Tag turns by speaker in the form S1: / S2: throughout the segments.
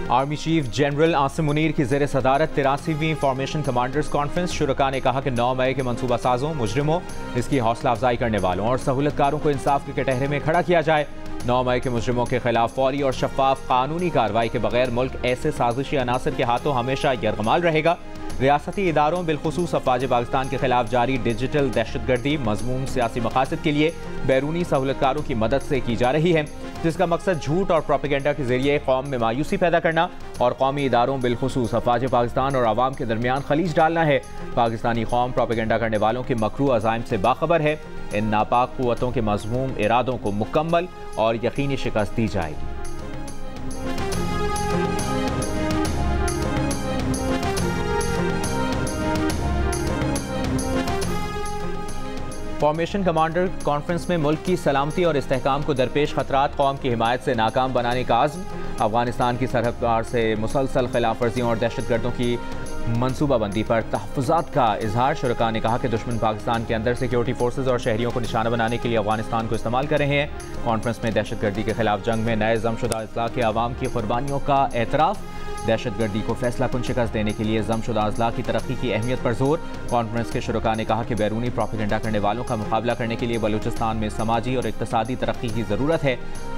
S1: Army chief general Asim Munir की ज़ेर सदारत 83वीं फॉर्मेशन कमांडर्स कॉन्फ्रेंस। शुरका ने कहा कि 9 मई के मनसूबा साजों, मुजरिमों, इसकी हौसला अफजाई करने वालों और सहूलतकारों को इंसाफ के कटहरे में खड़ा किया जाए। 9 मई के मुजरिमों के खिलाफ फौरी और शफाफ कानूनी कार्रवाई के बगैर मुल्क ऐसे साजिशी अनासर के हाथों हमेशा यरगमाल रहेगा। रियासती इदारों बिलखुसूस अफवाज पाकिस्तान के खिलाफ जारी डिजिटल दहशतगर्दी मजमूम सियासी मकासद के लिए बैरूनी सहूलतकारों की मदद से की जा रही है, जिसका मकसद झूठ और प्रोपेगेंडा के जरिए कौम में मायूसी पैदा करना और कौमी इदारों बिलखुसूस अफवाज पाकिस्तान और आवाम के दरमियान खलीज डालना है। पाकिस्तानी कौम प्रोपेगेंडा करने वालों के मकरू अज़ाइम से बाखबर है। इन नापाक कुव्वतों के मज़मूम इरादों को मुकम्मल और यकीनी शिकस्त दी जाएगी। फॉर्मेशन कमांडर कॉन्फ्रेंस में मुल्क की सलामती और इस्तेहकाम को दरपेश खतरात, कौम की हिमायत से नाकाम बनाने का आज़्म। अफगानिस्तान की सरहद पार से मुसलसल खिलाफ वर्जियों और दहशतगर्दों की मनसूबाबंदी पर तहफ़्फ़ुज़ात का इजहार। शुरका ने कहा कि दुश्मन पाकिस्तान के अंदर सिक्योरिटी फोर्सेज और शहरियों को निशाना बनाने के लिए अफगानिस्तान को इस्तेमाल कर रहे हैं। कॉन्फ्रेंस में दहशतगर्दी के खिलाफ जंग में नए जमशुदा अजला के अवाम की कुर्बानियों का एतराफ़। दहशतगर्दी को फैसला कुन शिकस्त देने के लिए जमशुदा अजला की तरक्की की अहमियत पर जोर। कॉन्फ्रेंस के शुरका ने कहा कि बैरूनी प्रोपेगेंडा करने वालों का मुकाबला करने के लिए बलूचिस्तान में समाजी और इक्तसादी तरक्की की ज़रूरत है।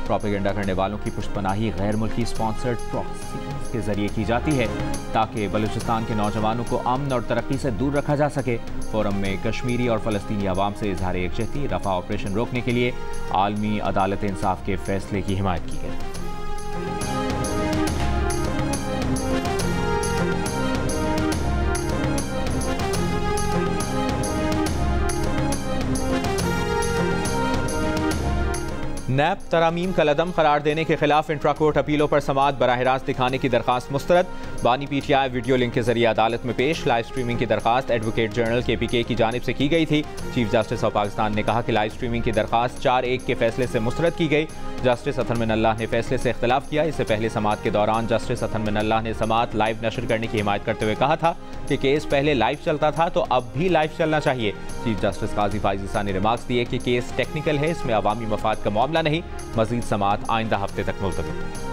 S1: प्रोपेगेंडा करने वालों की पुष्टपनाही गैर मुल्की स्पॉन्सर्ड प्रॉक्सीज के जरिए की जाती है ताकि बलूचिस्तान के नौजवानों को अमन और तरक्की से दूर रखा जा सके। फोरम में कश्मीरी और फ़लस्तीनी अवाम से इजहार यकजहती, रफा ऑपरेशन रोकने के लिए आलमी अदालत इंसाफ के फैसले की हिमायत की गई। नैब तरामीम का लदम करार देने के खिलाफ इंट्रा कोर्ट अपीलों पर समाअत बराह रास्त दिखाने की दरखास्त मुस्तरद। बानी PTI वीडियो लिंक के जरिए अदालत में पेश। लाइव स्ट्रीमिंग की दरखास्त एडवोकेट जनरल KPK की जानिब से की गई थी। चीफ जस्टिस ऑफ पाकिस्तान ने कहा कि लाइव स्ट्रीमिंग की दरखास्त 4-1 के फैसले से मुस्तरद की गई। जस्टिस अथर मिनल्लाह ने फैसले से इख्तलाफ किया। इससे पहले समाअत के दौरान जस्टिस अथर मिनल्लाह ने समाअत लाइव नशर करने की हिमायत करते हुए कहा था कि केस पहले लाइव चलता था तो अब भी लाइव चलना चाहिए। चीफ जस्टिस काजी फाइज ईसा ने रिमार्क्स दिए कि केस टेक्निकल है, इसमें अवामी मफाद का मामला नहीं। मजीद समाअत आइंदा हफ्ते तक मुलतवी।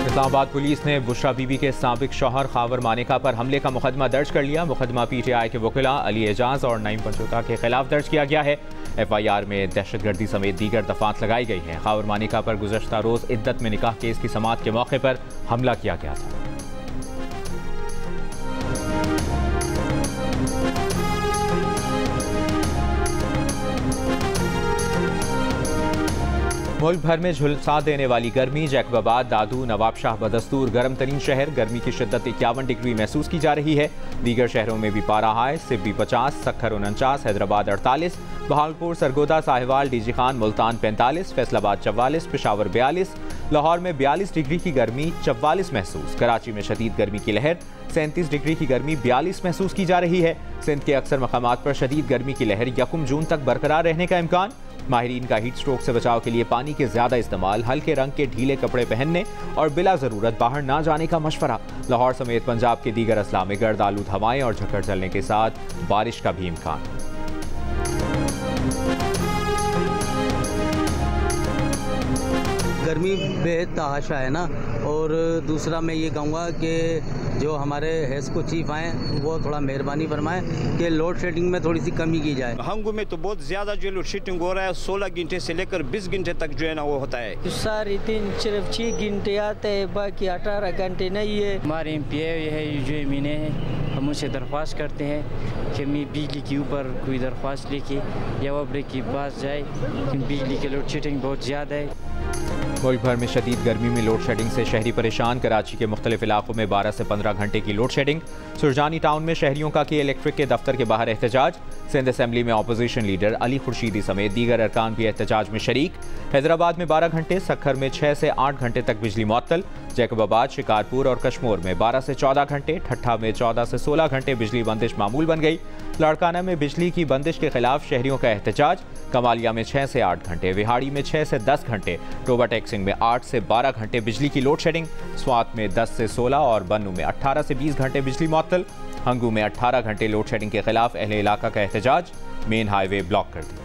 S1: इस्लामाबाद पुलिस ने बुशरा बीबी के साबिक शौहर खावर मानेका पर हमले का मुकदमा दर्ज कर लिया। मुकदमा PTI के वकीला अली एजाज और नईम पंचोता के खिलाफ दर्ज किया गया है। FIR में दहशतगर्दी समेत दीगर दफात लगाई गई हैं। खावर मानेका पर गुज़श्ता रोज़ इद्दत में निकाह केस की समाअत के मौके पर हमला किया गया था। मुल्क भर में झुलसा देने वाली गर्मी। जैकबाबाद, दादू, नवाबशाह बदस्तूर गर्म तरीन शहर। गर्मी की शिद्दत 51 डिग्री महसूस की जा रही है। दीगर शहरों में भी पारा हाई। सिब्बी 50, सक्खर 49, हैदराबाद 48, बहावलपुर, सरगोदा, साहिवाल, डीजी खान, मुल्तान 45, फैसलाबाद 44, पेशावर 42, लाहौर में 42 डिग्री की गर्मी 44 महसूस। कराची में शदीद गर्मी की लहर 37 डिग्री की गर्मी 42 महसूस की जा रही है। सिंध के अक्सर मकामात पर शदीद गर्मी की लहर 1 जून तक बरकरार रहने का इम्कान। माहिरीन का हीट स्ट्रोक से बचाव के लिए पानी के ज्यादा इस्तेमाल, हल्के रंग के ढीले कपड़े पहनने और बिला जरूरत बाहर ना जाने का मशवरा। लाहौर समेत पंजाब के दीगर अजला में गर्द आलूद हवाएं और झक्कड़ चलने के साथ बारिश का भी इम्कान।
S2: गर्मी बेहद तहाशा है ना। और दूसरा मैं ये कहूँगा कि जो हमारे हेस्को चीफ हैं वो थोड़ा मेहरबानी फरमाएं कि लोड शेडिंग में थोड़ी सी कमी की जाए।
S3: हंगू में तो बहुत ज़्यादा जो लोड शेडिंग हो रहा है, 16 घंटे से लेकर 20 घंटे तक जो है ना वो होता है।
S4: सारे दिन सिर्फ 6 घंटे आते हैं, बाकी 18 घंटे नहीं है।
S5: हमारे MPA है जो मीने हैं, हम उनसे दरख्वास्त करते हैं कि मैं बिजली के ऊपर कोई दरख्वास्त लेके या वबरे की बात जाए कि बिजली की लोड शेडिंग बहुत ज़्यादा है।
S1: मुल्क भर में शदीद गर्मी में लोड शेडिंग से शहरी परेशान। कराची के मुख्तलिफ इलाकों में 12 से 15 घंटे की लोड शेडिंग। सुरजानी टाउन में शहरियों का के इलेक्ट्रिक के दफ्तर के बाहर एहतजाज। सिंध असेंबली में अपोजिशन लीडर अली खुर्शीदी समेत दीगर अरकान भी एहतजाज में शरीक। हैदराबाद में 12 घंटे, सक्खर में 6 से 8 घंटे तक बिजली मुअत्तल। जैकबाबाद, शिकारपुर और कश्मोर में 12 से 14 घंटे, ठट्ठा में 14 से 16 घंटे बिजली बंदिश मामूल बन गई। लाड़काना में बिजली की बंदिश के खिलाफ शहरियों का एहतजाज। कमालिया में 6 से 8 घंटे, विहाड़ी में 6 से 10 घंटे, टोबा टेक्सिंग में 8 से 12 घंटे बिजली की लोड शेडिंग। स्वात में 10 से 16 और बन्नू में 18 से 20 घंटे बिजली मुअत्तल। हंगू में 18 घंटे लोड शेडिंग के खिलाफ अहले इलाका का एहतजाज। मेन हाईवे ब्लॉक कर दी।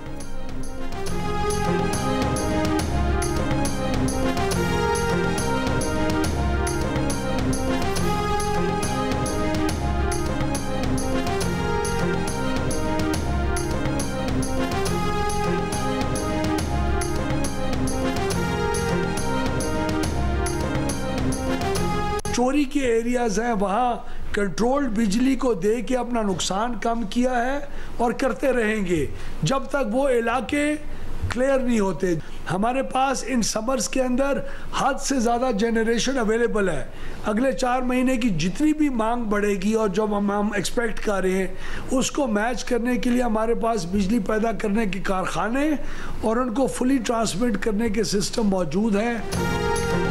S6: चोरी के एरियाज़ हैं वहाँ कंट्रोल्ड बिजली को दे के अपना नुकसान कम किया है और करते रहेंगे जब तक वो इलाके क्लियर नहीं होते। हमारे पास इन समर्स के अंदर हद से ज़्यादा जनरेशन अवेलेबल है। अगले 4 महीने की जितनी भी मांग बढ़ेगी और जो हम एक्सपेक्ट कर रहे हैं उसको मैच करने के लिए हमारे पास बिजली पैदा करने के कारखाने और उनको फुली ट्रांसमिट करने के सिस्टम मौजूद हैं।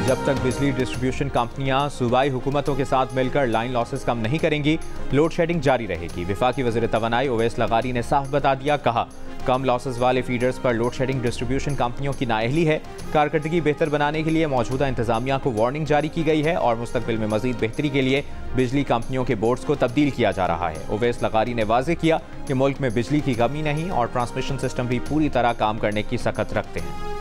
S1: जब तक बिजली डिस्ट्रीब्यूशन कंपनियां सूबाई हुकूमतों के साथ मिलकर लाइन लॉसेस कम नहीं करेंगी, लोड शेडिंग जारी रहेगी। वफाकी वज़ीर तवानाई ओवैस लगारी ने साफ बता दिया, कहा कम लॉसेस वाले फीडर्स पर लोड शेडिंग डिस्ट्रीब्यूशन कंपनियों की नाअहली है। कारकर्दगी बेहतर बनाने के लिए मौजूदा इंतजामिया को वार्निंग जारी की गई है और मुस्तकबिल में मजीद बेहतरी के लिए बिजली कंपनियों के बोर्ड्स को तब्दील किया जा रहा है। ओवैस लगारी ने वाज़ेह किया कि मुल्क में बिजली की कमी नहीं और ट्रांसमिशन सिस्टम भी पूरी तरह काम करने की सख्त रखते हैं।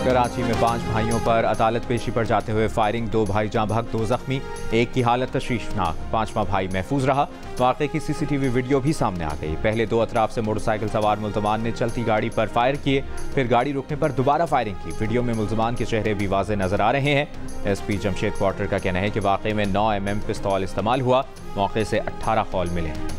S1: कराची में 5 भाइयों पर अदालत पेशी पर जाते हुए फायरिंग, 2 भाई जाँ बहक, 2 जख्मी, एक की हालत तशवीशनाक, 5वां भाई महफूज रहा। वाक़े की सीसीटीवी वीडियो भी सामने आ गई। पहले 2 अतराफ से मोटरसाइकिल सवार मुल्ज़मान ने चलती गाड़ी पर फायर किए, फिर गाड़ी रुकने पर दोबारा फायरिंग की। वीडियो में मुल्ज़मान के चेहरे भी वाज़े नजर आ रहे हैं। SP जमशेद क्वार्टर का कहना है कि वाक़े में 9 mm पिस्तौल इस्तेमाल हुआ। मौके से 18 खौल मिले हैं।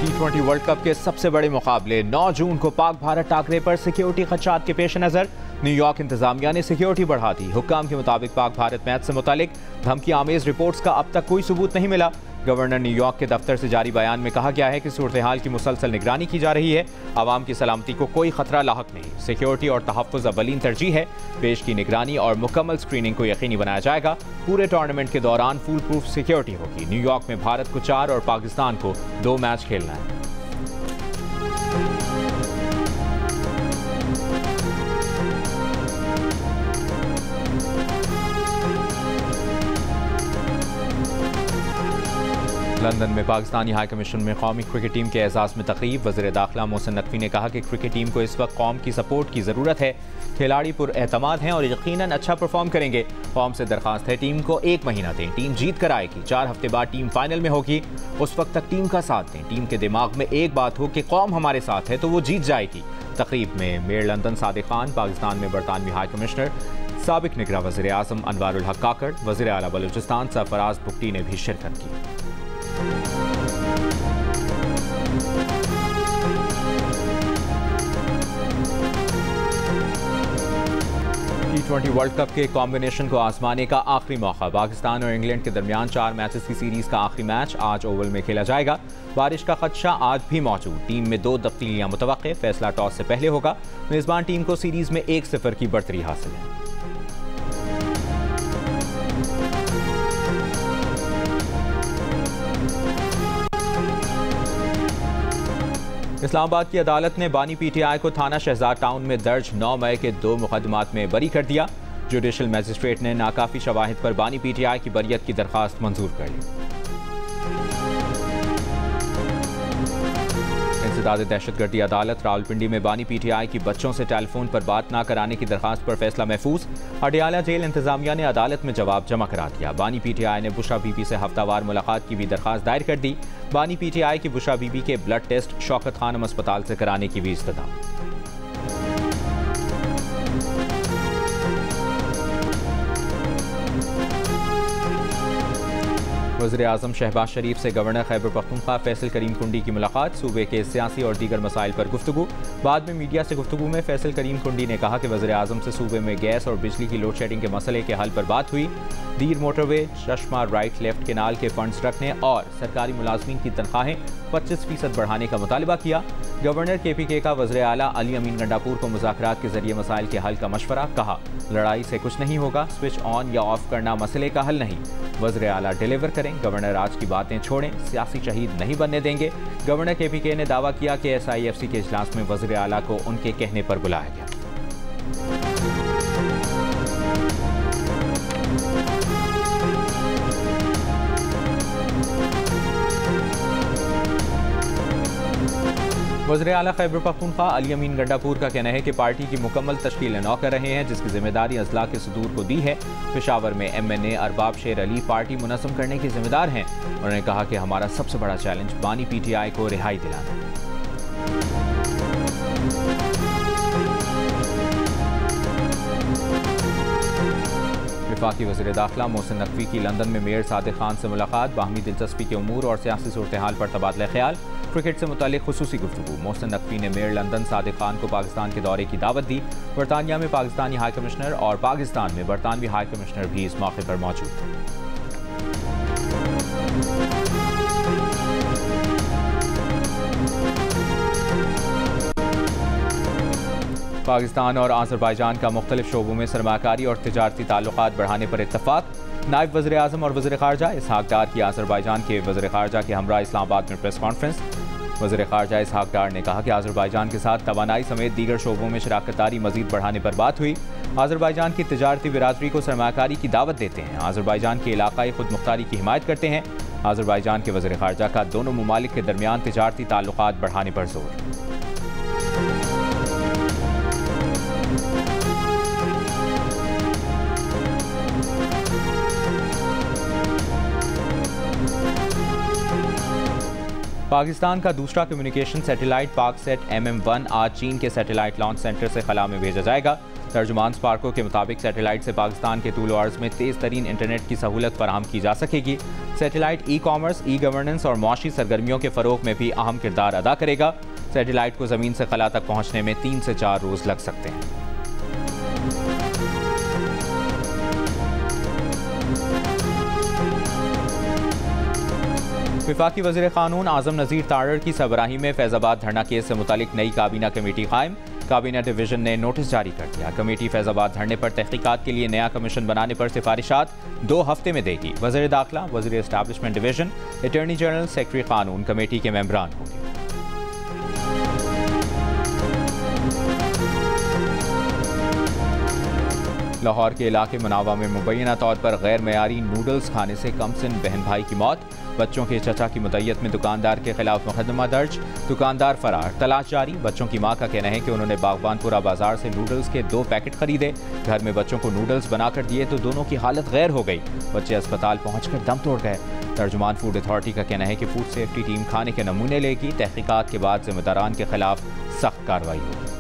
S1: T20 वर्ल्ड कप के सबसे बड़े मुकाबले 9 जून को पाक भारत टाकरे पर सिक्योरिटी खदशात के पेश नज़र न्यूयॉर्क इंतजामिया ने सिक्योरिटी बढ़ा दी। हुक्काम के मुताबिक पाक भारत मैच से मुतालिक धमकी आमेज रिपोर्ट्स का अब तक कोई सबूत नहीं मिला। गवर्नर न्यूयॉर्क के दफ्तर से जारी बयान में कहा गया है कि सूरत हाल की मुसलसल निगरानी की जा रही है। आवाम की सलामती को कोई खतरा लाहक नहीं। सिक्योरिटी और तहफ़्फ़ुज़ अव्वलीन तरजीह है। पेश की निगरानी और मुकम्मल स्क्रीनिंग को यकीनी बनाया जाएगा। पूरे टूर्नामेंट के दौरान फुल प्रूफ सिक्योरिटी होगी। न्यूयॉर्क में भारत को 4 और पाकिस्तान को 2 मैच खेलना है। लंदन में पाकिस्तानी हाई कमीशन में कौमी क्रिकेट टीम के एजाज़ में तकरीब। वज़ीर दाखिला मोहसिन नकवी ने कहा कि क्रिकेट टीम को इस वक्त कौम की सपोर्ट की ज़रूरत है। खिलाड़ी पुरएतमाद हैं और यकीनन अच्छा परफॉर्म करेंगे। कौम से दरख्वास्त है टीम को 1 महीना दें, टीम जीत कर आएगी। 4 हफ्ते बाद टीम फाइनल में होगी, उस वक्त तक टीम का साथ दें। टीम के दिमाग में एक बात हो कि कौम हमारे साथ है तो वो जीत जाएगी। तकरीब में मेयर लंदन सादिक खान, पाकिस्तान में बरतानवी हाई कमिश्नर साबिक निगरां वज़ीर आज़म अनवारुल हक काकड़, वज़ीर आला बलूचिस्तान सरफराज बुगटी ने भी शिरकत की। T20 वर्ल्ड कप के कॉम्बिनेशन को आजमाने का आखिरी मौका। पाकिस्तान और इंग्लैंड के दरमियान 4 मैचेस की सीरीज का आखिरी मैच आज ओवल में खेला जाएगा। बारिश का खदशा आज भी मौजूद। टीम में 2 तब्दीलियां मुतवक्के। फैसला टॉस से पहले होगा। मेजबान टीम को सीरीज में 1-0 की बढ़तरी हासिल है। इस्लामाबाद की अदालत ने बानी PTI को थाना शहजाद टाउन में दर्ज 9 मई के 2 मुकदमात में बरी कर दिया। जुडिशल मजिस्ट्रेट ने नाकाफी शवाहिद पर बानी PTI की बरियत की दरख्वास्त मंजूर कर ली। इंसदाद दहशतगर्दी अदालत रावलपिंडी में बानी PTI की बच्चों से टेलीफोन पर बात न कराने की दरख्वास्त पर फैसला महफूज। अडियाला जेल इंतजामिया ने अदालत में जवाब जमा करा दिया। बानी PTI ने बुशरा बीबी से हफ्तावार मुलाकात की भी दरख्वास्त दायर कर दी। बानी PTI की बुशरा बीबी के ब्लड टेस्ट शौकत खानम अस्पताल से कराने की भी इस्तदा। वज़ीर आज़म शहबाज शरीफ से गवर्नर खैबर पख्तूनख्वा फैसल करीम कुंडी की मुलाकात। सूबे के सियासी और दीगर मसाइल पर गुफ्तगू। बाद में मीडिया से गुफ्तगू में फैसल करीम कुंडी ने कहा कि वज़ीर आज़म से सूबे में गैस और बिजली की लोड शेडिंग के मसले के हल पर बात हुई। दीर मोटरवे, चश्मा राइट लेफ्ट केनाल के फंड्स रखने और सरकारी मुलाजमीन की तनख्वाहें 25% बढ़ाने का मुतालबा किया। गवर्नर KPK का वज़ीर आला अली अमीन गंडापुर को मुज़ाकरात के जरिए मसाइल के हल का मशवरा। कहा लड़ाई से कुछ नहीं होगा, स्विच ऑन या ऑफ करना मसले का हल नहीं। वज़ीर आला डिलीवर करें। गवर्नर आज की बातें छोड़ें, सियासी शहीद नहीं बनने देंगे। गवर्नर KPK ने दावा किया कि SIFC के इजलास में वज़ीर आला को उनके कहने पर बुलाया गया। वज़ीर आला खैबर पख्तूनख्वा अली अमीन गंडापुर का कहना है कि पार्टी की मुकम्मल तश्कील नौ कर रहे हैं, जिसकी जिम्मेदारी अजला के सदूर को दी है। पेशावर में MNA अरबाब शेर अली पार्टी मुनज़्ज़म करने के जिम्मेदार हैं। उन्होंने कहा कि हमारा सबसे बड़ा चैलेंज बानी PTI को रिहाई दिलाना है। वफाकी वज़ीर दाखिला मोहसिन नकवी की लंदन में मेयर सादिक खान से मुलाकात, बाहमी दिलचस्पी के उमूर और सियासी सूरत हाल पर तबादला ख्याल। क्रिकेट से मुतालिक खुसूसी गुफ्तगू, मोहसिन नकवी ने मेयर लंदन सादिक खान को पाकिस्तान के दौरे की दावत दी। बरतानिया में पाकिस्तानी हाई कमिश्नर और पाकिस्तान में बरतानवी हाई कमिश्नर भी इस मौके पर मौजूद थे। पाकिस्तान और आज़रबाईजान का मुख्तलिफ शोबों में सरमाकारी और तिजारती ताल्लुकात बढ़ाने पर इत्तफाक। नायब वज़ीर आज़म और वज़ीर ख़ारजा इसहाक डार की आज़रबाईजान के वज़ीर ख़ारजा के हमरा इस्लामाबाद में प्रेस कॉन्फ्रेंस। वज़ीर ख़ारजा इसहाक डार ने कहा कि आज़रबाईजान के साथ तवानाई समेत दीगर शोबों में शराकतदारी मज़ीद बढ़ाने पर बात हुई। आज़रबाईजान की तिजारती बिरादरी को सरमाकारी की दावत देते हैं, आज़रबाईजान के इलाकाई खुद मुख्तारी की हिमायत करते हैं। आज़रबाईजान के वज़ीर ख़ारजा का दोनों ममालिक के दरमियान तिजारती ताल्लुकात बढ़ाने पर जोर। पाकिस्तान का दूसरा कम्युनिकेशन सैटेलाइट पाकसेट MM1 आज चीन के सैटेलाइट लॉन्च सेंटर से खला में भेजा जाएगा। तर्जुमान स्पार्को के मुताबिक सैटेलाइट से पाकिस्तान के तूल अर्ज़ में तेज़ तरीन इंटरनेट की सहूलत फराहम की जा सकेगी। सैटेलाइट ई-कॉमर्स, ई-गवर्नेंस और मुआशी सरगर्मियों के फ़रोग में भी अहम किरदार अदा करेगा। सैटेलाइट को ज़मीन से खला तक पहुँचने में 3 से 4 रोज़ लग सकते हैं। वफाकी वज़ीर क़ानून आज़म नज़ीर तारड़ की सरबराही में फैज़ाबाद धरना केस से मुतालिक नई काबीना कमेटी कायम। काबीना डिवीज़न ने नोटिस जारी कर दिया। कमेटी फैज़ाबाद धरने पर तहकीकात के लिए नया कमीशन बनाने पर सिफारिशात 2 हफ्ते में देगी। वज़ीर दाखिला, वज़ीर establishment division, attorney general, secretary कानून कमेटी के मेंबरान होंगे। लाहौर के इलाके मुनावा में मुबैना तौर पर गैर मयारी नूडल्स खाने से कमसिन बहन भाई की मौत। बच्चों के चचा की मुद्दत में दुकानदार के खिलाफ मुकदमा दर्ज, दुकानदार फरार, तलाश जारी। बच्चों की मां का कहना है कि उन्होंने बागबानपुरा बाजार से नूडल्स के 2 पैकेट खरीदे, घर में बच्चों को नूडल्स बनाकर दिए तो दोनों की हालत गैर हो गई। बच्चे अस्पताल पहुंचकर दम तोड़ गए। तर्जुमान फूड अथॉरिटी का कहना है कि फूड सेफ्टी टीम खाने के नमूने लेगी। तहकीकात के बाद जिम्मेदारान के खिलाफ सख्त कार्रवाई होगी।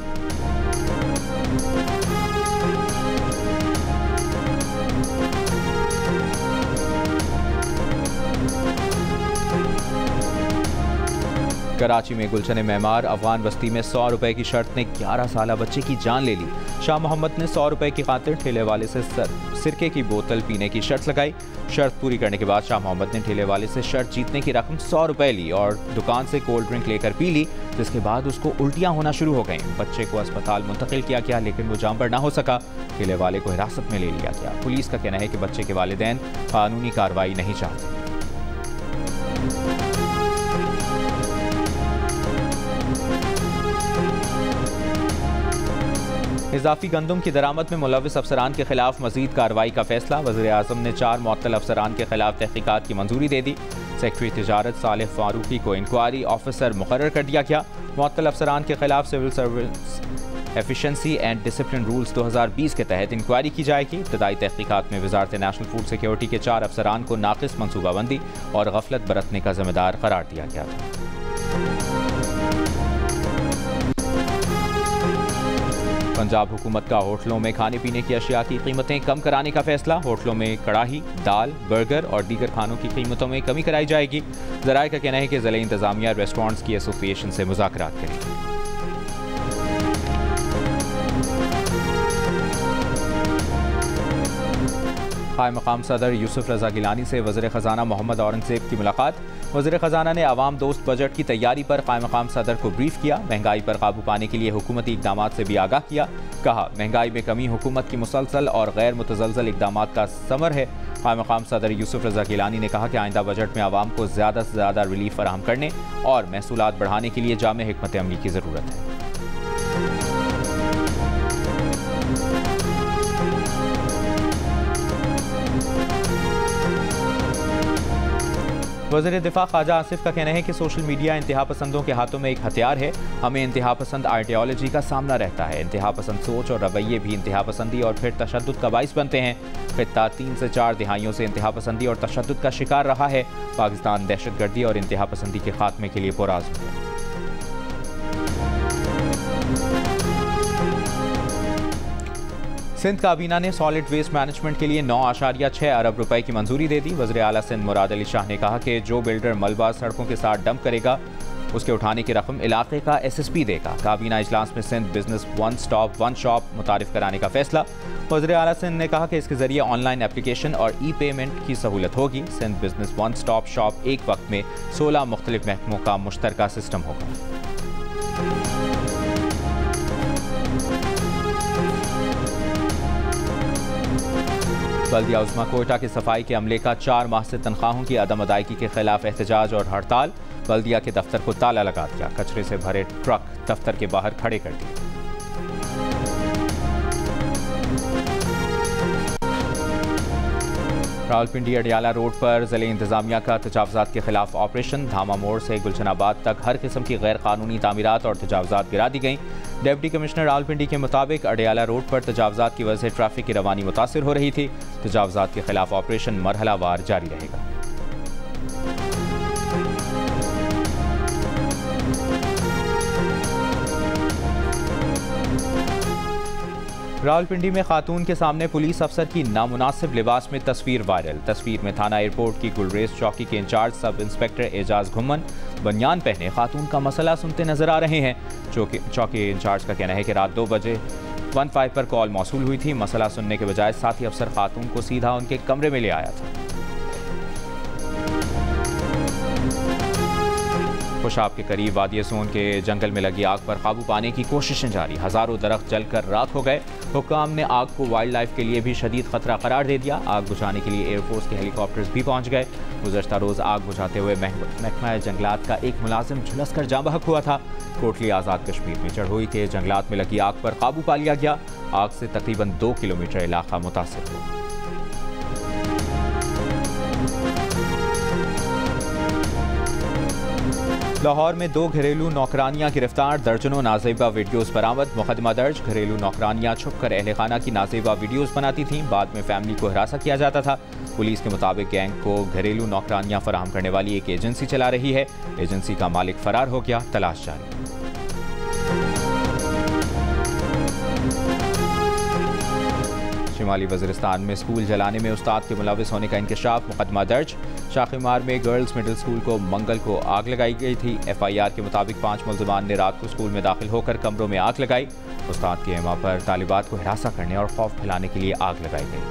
S1: कराची में गुलशन मेमार अफगान बस्ती में 100 रुपए की शर्त ने 11 साला बच्चे की जान ले ली। शाह मोहम्मद ने 100 रुपए की खातिर ठेले वाले से सिरके की बोतल पीने की शर्त लगाई। शर्त पूरी करने के बाद शाह मोहम्मद ने ठेले वाले से शर्त जीतने की रकम 100 रुपए ली और दुकान से कोल्ड ड्रिंक लेकर पी ली, जिसके बाद उसको उल्टियां होना शुरू हो गईं। बच्चे को अस्पताल मुंतकिल किया गया, लेकिन वो जान पर ना हो सका। ठेले वाले को हिरासत में ले लिया गया। पुलिस का कहना है कि बच्चे के वालिदैन कानूनी कार्रवाई नहीं चाहते। इजाफी गंदम की दरामद में मुलविस अफसरान के खिलाफ मजीद कार्रवाई का फैसला। वज़ीर आज़म ने 4 मुअत्तल अफसरान के खिलाफ तहकीकात की मंजूरी दे दी। सेक्रेटरी तिजारत सालेह फारूकी को इंक्वायरी ऑफिसर मुकर्रर कर दिया गया। मुअत्तल अफसरान के खिलाफ civil service efficiency and discipline rules 2020 के तहत इंक्वायरी की जाएगी। इब्तदाई तहकीकात में वजारत नेशनल फूड सिक्योरिटी के 4 अफसरान को नाक़िस मनसूबाबंदी और गफलत बरतने का जिम्मेदार करार दिया गया था। पंजाब हुकूमत का होटलों में खाने पीने की अशिया की कीमतें कम कराने का फैसला। होटलों में कड़ाही, दाल, बर्गर और दीगर खानों की कीमतों में कमी कराई जाएगी। ज़राए का कहना है कि ज़िला इंतज़ामिया रेस्टोरेंट्स की एसोसिएशन से मुज़ाकरात करेगी। हाई मकाम सदर यूसुफ रज़ा गिलानी से वज़ीर ख़जाना मोहम्मद औरंगज़ेब की मुलाकात। वज़ीर ख़जाना ने आवाम दोस्त बजट की तैयारी पर कायम मकाम सदर को ब्रीफ किया। महंगाई पर काबू पाने के लिए हुकूमती इक़दाम से भी आगाह किया। कहा, महंगाई में कमी हुकूमत की मुसलसल और गैर मुतज़लज़ल इक़दाम का समर है। कायम मकाम सदर यूसुफ रज़ा गिलानी ने कहा कि आइंदा बजट में आवाम को ज़्यादा से ज़्यादा रिलीफ फराहम करने और महसूलात बढ़ाने के लिए जामे हिकमत अमली की ज़रूरत है। वज़ीर दिफा ख्वाजा आसिफ का कहना है कि सोशल मीडिया इंतहा पसंदों के हाथों में एक हथियार है। हमें इंतहा पसंद आइडियोलॉजी का सामना रहता है। इंतहा पसंद सोच और रवैये भी इंतहा पसंदी और फिर तशद्दुद का बाइस बनते हैं। खित्ता 3 से 4 दिहाइयों से इंतहा पसंदी और तशद्दुद का शिकार रहा है। पाकिस्तान दहशतगर्दी और इंतहा पसंदी के खात्मे के लिए पुरआज़्म है। सिंध काबीना ने सॉलिड वेस्ट मैनेजमेंट के लिए 9.6 अरब रुपए की मंजूरी दे दी। वज़ीर आला सिंध मुराद अली शाह ने कहा कि जो बिल्डर मलबा सड़कों के साथ डंप करेगा उसके उठाने की रकम इलाके का SSP देगा। काबीना इजलास में Sindh business one stop one shop मुतारिफ कराने का फैसला। वज़ीर आला सिंध ने कहा कि इसके जरिए ऑनलाइन एप्लीकेशन और ई-पेमेंट की सहूलत होगी। Sindh business one stop shop एक वक्त में 16 मुख्तलिफ महकमों का मुश्तरका सिस्टम होगा। बल्दिया उस्मा कोयटा के सफाई के अमले का 4 माह से तनख्वाहों की अदम अदायगी के खिलाफ एहतजाज और हड़ताल। बल्दिया के दफ्तर को ताला लगा दिया। कचरे से भरे ट्रक दफ्तर के बाहर खड़े कर दिए। रावलपिंडी अडियाला रोड पर ज़िले इंतजामिया का तजावुज़ात के खिलाफ ऑपरेशन। धामा मोड़ से गुलशनाबाद तक हर किस्म की गैर कानूनी तामीरात और तजावुज़ात गिरा दी गईं। डिप्टी कमिश्नर रावलपिंडी के मुताबिक अडियाला रोड पर तजावुज़ात की वजह से ट्रैफिक की रवानी मुतासिर हो रही थी। तजावुज़ात के खिलाफ ऑपरेशन मरहलावार जारी रहेगा। रावलपिंडी में खातून के सामने पुलिस अफसर की नामुनासिब लिबास में तस्वीर वायरल। तस्वीर में थाना एयरपोर्ट की गुलरेज चौकी के in charge sub inspector Ejaz Ghumman बनियान पहने खातून का मसला सुनते नजर आ रहे हैं। चौकी इंचार्ज का कहना है कि रात 2 बजे 15 पर कॉल मौसूल हुई थी। मसला सुनने के बजाय साथी अफसर खातून को सीधा उनके कमरे में ले आया था। खुशाब के करीब वादी सोन के जंगल में लगी आग पर काबू पाने की कोशिशें जारी। हजारों दरख्त जलकर राख हो गए। हुक्काम ने आग को वाइल्ड लाइफ के लिए भी शदीद खतरा करार दे दिया। आग बुझाने के लिए एयरफोर्स के हेलीकॉप्टर्स भी पहुंच गए। गुज़श्ता रोज आग बुझाते हुए महकमा जंगलात का एक मुलाजिम झुलस कर जाँ बहक हुआ था। कोटली आज़ाद कश्मीर में चढ़ोई के जंगलात में लगी आग पर काबू पा लिया गया। आग से तकरीबन 2 किलोमीटर इलाका मुतासिर हुआ। लाहौर में 2 घरेलू नौकरानियां गिरफ्तार। दर्जनों नाजेबा वीडियोस बरामद। मुकदमा दर्ज। घरेलू नौकरानियां छुपकर अहले खाना की नाजेबा वीडियोस बनाती थीं। बाद में फैमिली को हिरासा किया जाता था। पुलिस के मुताबिक गैंग को घरेलू नौकरानियां फराहम करने वाली एक एजेंसी चला रही है। एजेंसी का मालिक फरार हो गया। तलाश जारी। शिमाली वज़ीरिस्तान में स्कूल जलाने में उस्ताद के मुलविस होने का इंकशाफ। मुकदमा दर्ज। शाखीमार में गर्ल्स मिडिल स्कूल को मंगल को आग लगाई गई थी। FIR के मुताबिक 5 मुल्ज़िमान ने रात को स्कूल में दाखिल होकर कमरों में आग लगाई। उस्ताद के एमा पर तालिबात को हिरासा करने और खौफ फैलाने के लिए आग लगाई गई।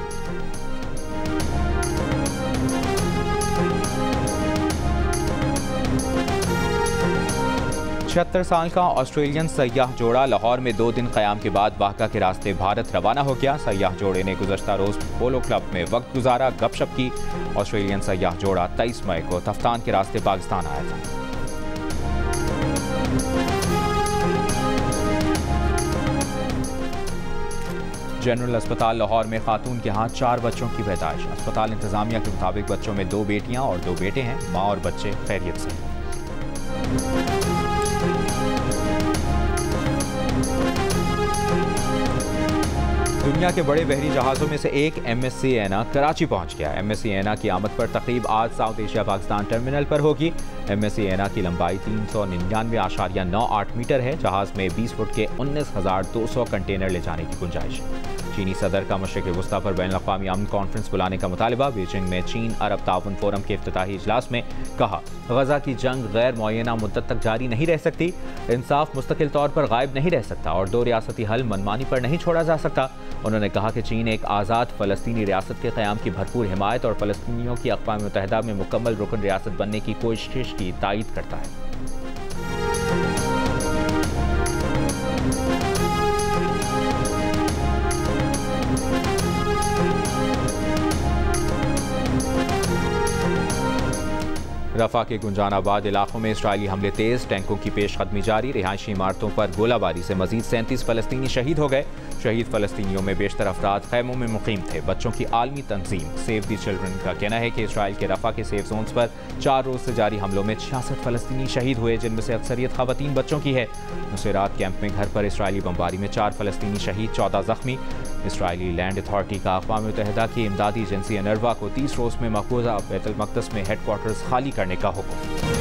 S1: छिहत्तर साल का ऑस्ट्रेलियन सयाह जोड़ा लाहौर में 2 दिन क़याम के बाद वाक़ा के रास्ते भारत रवाना हो गया। सयाह जोड़े ने गुज़श्ता रोज़ पोलो क्लब में वक्त गुजारा, गपशप की। ऑस्ट्रेलियन सयाह जोड़ा 23 मई को तफ्तान के रास्ते पाकिस्तान आया था। जनरल अस्पताल लाहौर में खातून के हाथ 4 बच्चों की पैदाइश। अस्पताल इंतजामिया के मुताबिक बच्चों में 2 बेटियां और 2 बेटे हैं। माँ और बच्चे खैरियत से हैं। दुनिया के बड़े बहरी जहाज़ों में से एक MSC एना कराची पहुंच गया। MSC एना की आमद पर तकरीब आज साउथ एशिया पाकिस्तान टर्मिनल पर होगी। MSC एना की लंबाई 399.98 मीटर है। जहाज़ में 20 फुट के 19,200 कंटेनर ले जाने की गुंजाइश है। चीनी सदर का मशरिक़ वस्ता पर बैनुल-अक़वामी अमन कॉन्फ्रेंस बुलाने का मुतालबा। बीजिंग में चीन अरब ताउन फोरम के इफ्तिताही इजलास में कहा, गजा की जंग गैर मुअय्यना मुद्दत तक जारी नहीं रह सकती। इंसाफ मुस्तकिल तौर पर गायब नहीं रह सकता और 2 रियासती हल मनमानी पर नहीं छोड़ा जा सकता। उन्होंने कहा कि चीन एक आज़ाद फ़लस्तीनी रियासत के क़याम की भरपूर हिमायत और फ़लस्तीनियों की अक़वाम मुत्तहिदा में मुकम्मल रुकन रियासत बनने की कोशिश की तायीद करता है। रफा के गुंजानाबाद इलाकों में इसराइली हमले तेज, टैंकों की पेशकदमी जारी, रिहायशी इमारतों पर गोलाबारी से मजीद 37 फ़लस्तीनी शहीद हो गए। शहीद फ़लस्तीनियों में बेशतर अफराद खैमों में मुकीम थे। बच्चों की आलमी तंजीम सेव दी चिल्ड्रन का कहना है कि इसराइल के रफा के सेफ जोन्स पर 4 रोज़ से जारी हमलों में 66 फ़लस्तीनी शहीद हुए, जिनमें से अक्सरियत ख़वातीन बच्चों की है। नुसैरात कैंप में घर पर इसराइली बमबारी में 4 फ़लस्तीनी शहीद, 14 ज़ख्मी। इसराइली लैंड अथॉरिटी का अक़वाम मुत्तहिदा की इमदादी एजेंसी अनरवा को 30 रोज़ में मकबूजा बैतुल मक़दस में हेडक्वार्टर्स खाली करने का हुक्म।